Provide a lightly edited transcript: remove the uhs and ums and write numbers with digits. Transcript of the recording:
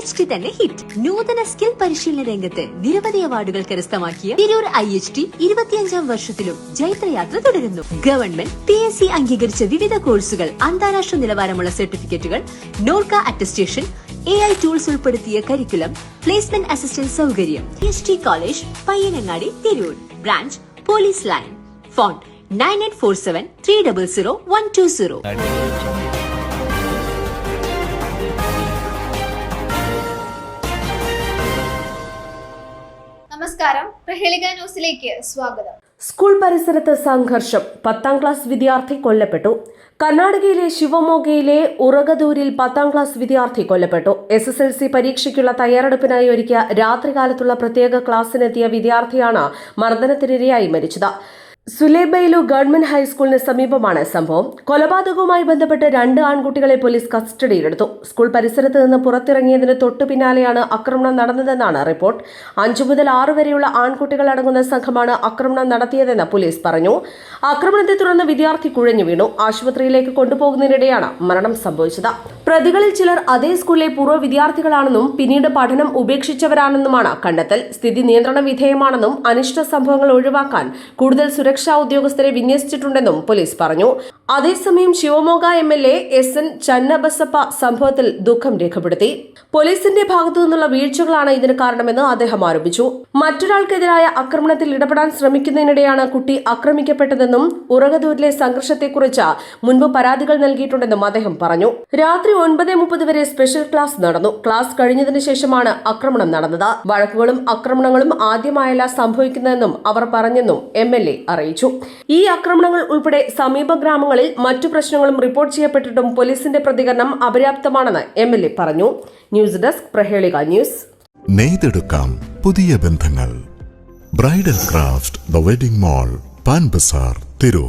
IHT തന്നെ hit. നൂതന skill പരിശീലന രംഗത്ത് നിരവധി അവാർഡുകൾ കരസ്ഥമാക്കിയ തിരൂർ IHT 25ാം വർഷത്തിലും ജൈത്രയാത്ര തുടരുന്നു. ഗവൺമെന്റ് PSC അംഗീകരിച്ച വിവിധ കോഴ്സുകൾ, അന്താരാഷ്ട്ര നിലവാരമുള്ള സർട്ടിഫിക്കറ്റുകൾ, നോർക്ക അറ്റസ്റ്റേഷൻ, AI ടൂൾസ് ഉൾപ്പെടുത്തിയ കരിക്കുലം, പ്ലേസ്മെന്റ് അസിസ്റ്റന്റ് സൗകര്യം. IHT college, Payyanangadi, Tirur. Branch police line. Phone 9847300120. നമസ്കാരം, പ്രഹേളിക ന്യൂസിലേക്ക് സ്വാഗതം. സ്കൂൾ പരിസരത്ത് സംഘർഷം. 10ാം ക്ലാസ് വിദ്യാർത്ഥി കൊല്ലപ്പെട്ടു. കർണാടകയിലെ ശിവമോഗയിലെ ഉറഗദൂരിൽ 10ാം ക്ലാസ് വിദ്യാർത്ഥി കൊല്ലപ്പെട്ടു. SSLC പരീക്ഷയ്ക്കുള്ള തയ്യാറെടുപ്പിനായി ഒരുക്കിയ രാത്രികാലത്തുള്ള പ്രത്യേക ക്ലാസ്സിനെത്തിയ വിദ്യാർത്ഥിയാണ് മർദ്ദനത്തിനിരയായി മരിച്ചത്. സുലേബൈലു ഗവൺമെന്റ് ഹൈസ്കൂളിന് സമീപമാണ് സംഭവം. കൊലപാതകവുമായി ബന്ധപ്പെട്ട് 2 ആൺകുട്ടികളെ പോലീസ് കസ്റ്റഡിയിലെടുത്തു. സ്കൂൾ പരിസരത്ത് നിന്ന് പുറത്തിറങ്ങിയതിന് തൊട്ടു പിന്നാലെയാണ് ആക്രമണം നടന്നതെന്നാണ് റിപ്പോർട്ട്. 5 മുതൽ 6 വരെയുള്ള ആൺകുട്ടികൾ അടങ്ങുന്ന സംഘമാണ് ആക്രമണം നടത്തിയതെന്ന് പോലീസ് പറഞ്ഞു. ആക്രമണത്തെ തുടർന്ന് വിദ്യാർത്ഥി കുഴഞ്ഞു വീണു. ആശുപത്രിയിലേക്ക് കൊണ്ടുപോകുന്നതിനിടെയാണ് മരണം സംഭവിച്ചത്. പ്രതികളിൽ ചിലർ അതേ സ്കൂളിലെ പൂർവ്വ വിദ്യാർത്ഥികളാണെന്നും പിന്നീട് പഠനം ഉപേക്ഷിച്ചവരാണെന്നുമാണ് കണ്ടെത്തൽ. സ്ഥിതി നിയന്ത്രണ വിധേയമാണെന്നും അനിഷ്ട സംഭവങ്ങൾ ഒഴിവാക്കാൻ കൂടുതൽ സുരക്ഷാ ഉദ്യോഗസ്ഥരെ വിന്യസിച്ചിട്ടുണ്ടെന്നും പോലീസ് പറഞ്ഞു. അതേസമയം ശിവമോഗ MLA SN ചന്നബസപ്പ സംഭവത്തിൽ ദുഃഖം രേഖപ്പെടുത്തി. പോലീസിന്റെ ഭാഗത്തു നിന്നുള്ള വീഴ്ചകളാണ് ഇതിന് കാരണമെന്ന് അദ്ദേഹം ആരോപിച്ചു. മറ്റൊരാൾക്കെതിരായ ആക്രമണത്തിൽ ഇടപെടാൻ ശ്രമിക്കുന്നതിനിടെയാണ് കുട്ടി ആക്രമിക്കപ്പെട്ടതെന്നും ഉറഗദൂരിലെ സംഘർഷത്തെക്കുറിച്ച് മുൻപ് പരാതികൾ നൽകിയിട്ടുണ്ടെന്നും അദ്ദേഹം പറഞ്ഞു. രാത്രി 9:30 വരെ സ്പെഷ്യൽ ക്ലാസ് നടന്നു. ക്ലാസ് കഴിഞ്ഞതിന് ശേഷമാണ് ആക്രമണം നടന്നത്. വഴക്കുകളും ആക്രമണങ്ങളും ആദ്യമായല്ല സംഭവിക്കുന്നതെന്നും അവർ പറഞ്ഞെന്നും MLA അറിയിച്ചു. ഈ ആക്രമണങ്ങൾ ഉൾപ്പെടെ സമീപ ഗ്രാമങ്ങളിൽ മറ്റു പ്രശ്നങ്ങളും റിപ്പോർട്ട് ചെയ്യപ്പെട്ടിട്ടും പോലീസിന്റെ പ്രതികരണം അപര്യാപ്തമാണെന്ന് MLA പറഞ്ഞു. News desk, Prahelika news. നെയ്തെടുക്കാം പുതിയ ബന്ധങ്ങൾ. Bridal craft, the wedding mall, Pan Bazar, Tirur.